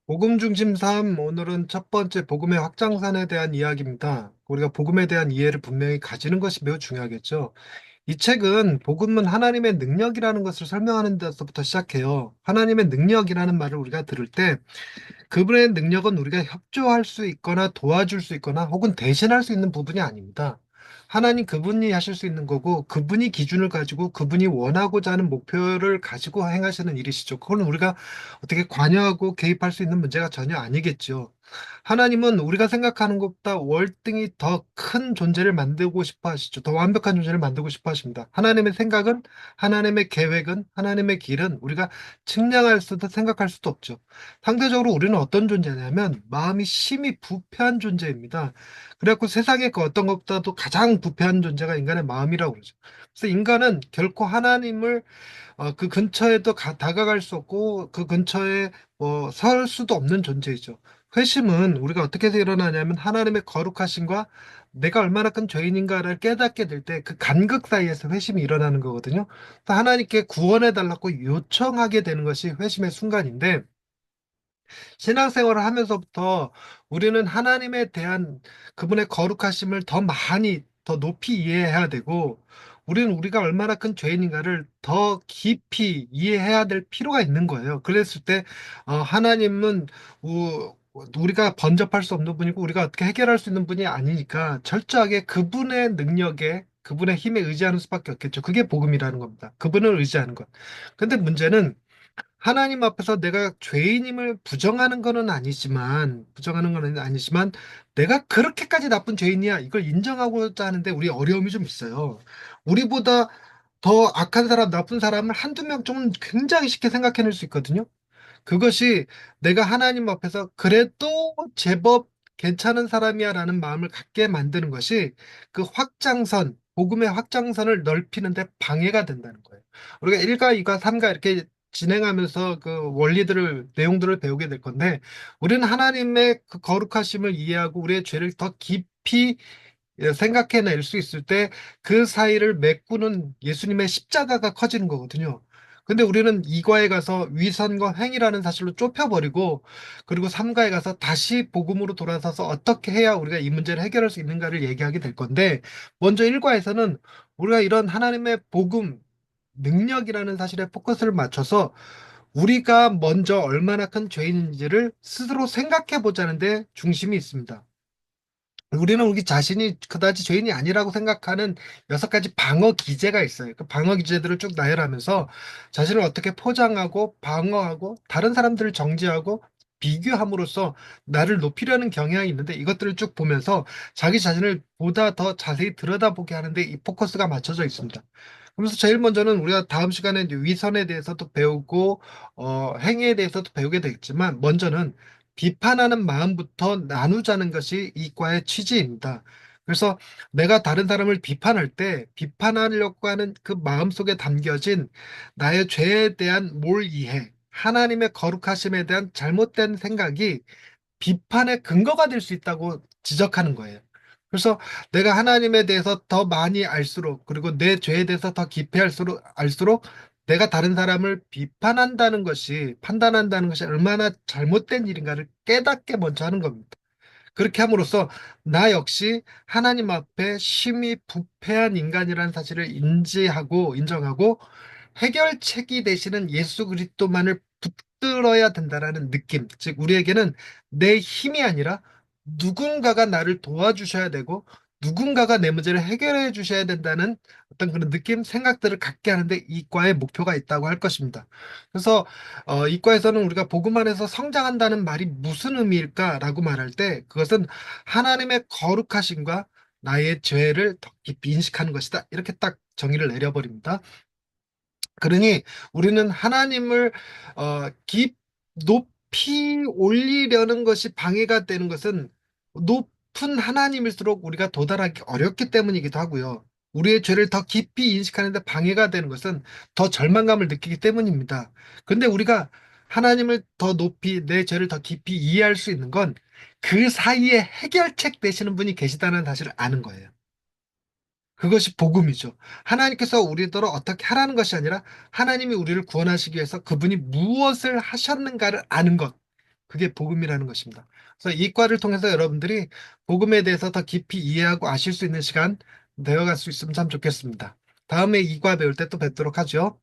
복음 중심 삶, 오늘은 첫 번째 복음의 확장선에 대한 이야기입니다. 우리가 복음에 대한 이해를 분명히 가지는 것이 매우 중요하겠죠. 이 책은 복음은 하나님의 능력이라는 것을 설명하는 데서부터 시작해요. 하나님의 능력이라는 말을 우리가 들을 때 그분의 능력은 우리가 협조할 수 있거나 도와줄 수 있거나 혹은 대신할 수 있는 부분이 아닙니다. 하나님 그분이 하실 수 있는 거고 그분이 기준을 가지고 그분이 원하고자 하는 목표를 가지고 행하시는 일이시죠. 그건 우리가 어떻게 관여하고 개입할 수 있는 문제가 전혀 아니겠죠. 하나님은 우리가 생각하는 것보다 월등히 더 큰 존재를 만들고 싶어 하시죠. 더 완벽한 존재를 만들고 싶어 하십니다. 하나님의 생각은, 하나님의 계획은, 하나님의 길은 우리가 측량할 수도 생각할 수도 없죠. 상대적으로 우리는 어떤 존재냐면 마음이 심히 부패한 존재입니다. 그래갖고 세상의 그 어떤 것보다도 가장 부패한 존재가 인간의 마음이라고 그러죠. 그래서 인간은 결코 하나님을 그 근처에도 다가갈 수 없고 그 근처에 설 수도 없는 존재이죠. 회심은 우리가 어떻게 해서 일어나냐면 하나님의 거룩하심과 내가 얼마나 큰 죄인인가를 깨닫게 될 때 그 간극 사이에서 회심이 일어나는 거거든요. 그래서 하나님께 구원해 달라고 요청하게 되는 것이 회심의 순간인데 신앙생활을 하면서부터 우리는 하나님에 대한 그분의 거룩하심을 더 많이, 더 높이 이해해야 되고, 우리는 우리가 얼마나 큰 죄인인가를 더 깊이 이해해야 될 필요가 있는 거예요. 그랬을 때, 하나님은 우리가 번접할 수 없는 분이고, 우리가 어떻게 해결할 수 있는 분이 아니니까, 철저하게 그분의 능력에, 그분의 힘에 의지하는 수밖에 없겠죠. 그게 복음이라는 겁니다. 그분을 의지하는 것. 근데 문제는 하나님 앞에서 내가 죄인임을 부정하는 건 아니지만, 내가 그렇게까지 나쁜 죄인이야. 이걸 인정하고자 하는데 우리 어려움이 좀 있어요. 우리보다 더 악한 사람, 나쁜 사람을 한두 명 좀 굉장히 쉽게 생각해낼 수 있거든요. 그것이 내가 하나님 앞에서 그래도 제법 괜찮은 사람이야라는 마음을 갖게 만드는 것이 그 확장선, 복음의 확장선을 넓히는데 방해가 된다는 거예요. 우리가 1과 2과 3과 이렇게 진행하면서 그 원리들을, 내용들을 배우게 될 건데, 우리는 하나님의 그 거룩하심을 이해하고 우리의 죄를 더 깊이 생각해낼 수 있을 때 그 사이를 메꾸는 예수님의 십자가가 커지는 거거든요. 근데 우리는 이과에 가서 위선과 행위라는 사실로 좁혀버리고, 그리고 삼과에 가서 다시 복음으로 돌아서서 어떻게 해야 우리가 이 문제를 해결할 수 있는가를 얘기하게 될 건데, 먼저 일과에서는 우리가 이런 하나님의 복음, 능력이라는 사실에 포커스를 맞춰서 우리가 먼저 얼마나 큰 죄인인지를 스스로 생각해 보자는데 중심이 있습니다. 우리는 우리 자신이 그다지 죄인이 아니라고 생각하는 6가지 방어 기제가 있어요. 그 방어 기제들을 쭉 나열하면서 자신을 어떻게 포장하고 방어하고 다른 사람들을 정죄하고 비교함으로써 나를 높이려는 경향이 있는데, 이것들을 쭉 보면서 자기 자신을 보다 더 자세히 들여다보게 하는데 이 포커스가 맞춰져 있습니다. 그래서 제일 먼저는 우리가 다음 시간에 이제 위선에 대해서도 배우고 행위에 대해서도 배우게 되겠지만, 먼저는 비판하는 마음부터 나누자는 것이 이 과의 취지입니다. 그래서 내가 다른 사람을 비판할 때 비판하려고 하는 그 마음 속에 담겨진 나의 죄에 대한 몰이해, 하나님의 거룩하심에 대한 잘못된 생각이 비판의 근거가 될 수 있다고 지적하는 거예요. 그래서 내가 하나님에 대해서 더 많이 알수록, 그리고 내 죄에 대해서 더 깊이 알수록 내가 다른 사람을 비판한다는 것이, 판단한다는 것이 얼마나 잘못된 일인가를 깨닫게 먼저 하는 겁니다. 그렇게 함으로써 나 역시 하나님 앞에 심히 부패한 인간이라는 사실을 인지하고 인정하고 해결책이 되시는 예수 그리스도만을 붙들어야 된다라는 느낌. 즉, 우리에게는 내 힘이 아니라 누군가가 나를 도와주셔야 되고 누군가가 내 문제를 해결해 주셔야 된다는 어떤 그런 느낌, 생각들을 갖게 하는데 이과의 목표가 있다고 할 것입니다. 그래서 이과에서는 우리가 복음 안에서 성장한다는 말이 무슨 의미일까라고 말할 때 그것은 하나님의 거룩하심과 나의 죄를 더 깊이 인식하는 것이다. 이렇게 딱 정의를 내려버립니다. 그러니 우리는 하나님을 높이 올리려는 것이 방해가 되는 것은 높은 하나님일수록 우리가 도달하기 어렵기 때문이기도 하고요. 우리의 죄를 더 깊이 인식하는데 방해가 되는 것은 더 절망감을 느끼기 때문입니다. 근데 우리가 하나님을 더 높이, 내 죄를 더 깊이 이해할 수 있는 건 그 사이에 해결책 되시는 분이 계시다는 사실을 아는 거예요. 그것이 복음이죠. 하나님께서 우리더러 어떻게 하라는 것이 아니라 하나님이 우리를 구원하시기 위해서 그분이 무엇을 하셨는가를 아는 것. 그게 복음이라는 것입니다. 그래서 이 과를 통해서 여러분들이 복음에 대해서 더 깊이 이해하고 아실 수 있는 시간 되어갈 수 있으면 참 좋겠습니다. 다음에 이 과 배울 때 또 뵙도록 하죠.